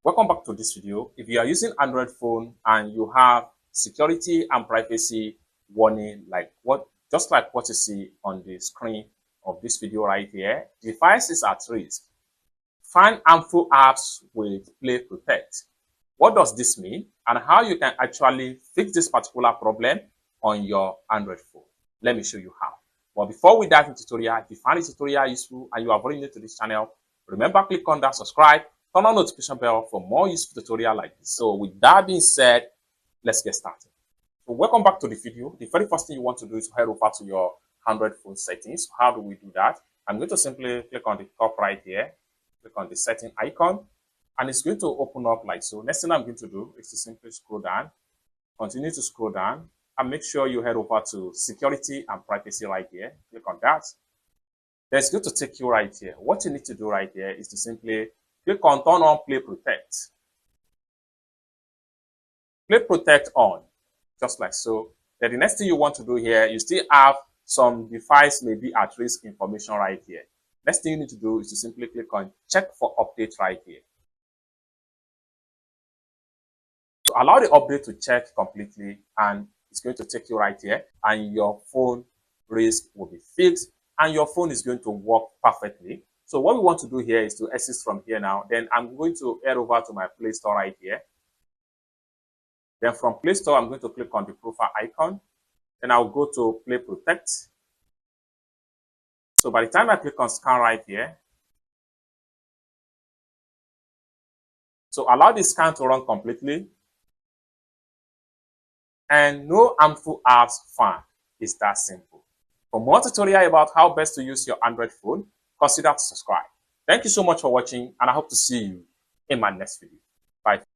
Welcome back to this video. If you are using Android phone and you have security and privacy warning just like what you see on the screen of this video right here, device is at risk. Find harmful apps with Play Protect. What does this mean and how you can actually fix this particular problem on your Android phone? Let me show you how. But before we dive into the tutorial, if you find this tutorial useful and you are very new to this channel, remember click on that subscribe, turn on notification bell for more useful tutorial like this. So with that being said, let's get started. So welcome back to the video. The very first thing you want to do is to head over to your Android phone settings. How do we do that? I'm going to simply click on the top right here, click on the setting icon, and it's going to open up like so. Next thing I'm going to do is to simply scroll down, continue to scroll down, and make sure you head over to security and privacy right here. Click on that. Then it's going to take you right here. What you need to do right here is to simply click on turn on Play Protect. Play Protect on, just like so. Then the next thing you want to do here, you still have some device may be at risk information right here. Next thing you need to do is to simply click on check for update right here. So allow the update to check completely, and it's going to take you right here, and your phone risk will be fixed and your phone is going to work perfectly. So what we want to do here is to exit from here now. Then I'm going to head over to my Play Store right here. Then from Play Store, I'm going to click on the profile icon. Then I'll go to Play Protect. So by the time I click on scan right here, so allow the scan to run completely. And no harmful apps found. It's that simple. For more tutorial about how best to use your Android phone, consider to subscribe. Thank you so much for watching, and I hope to see you in my next video. Bye.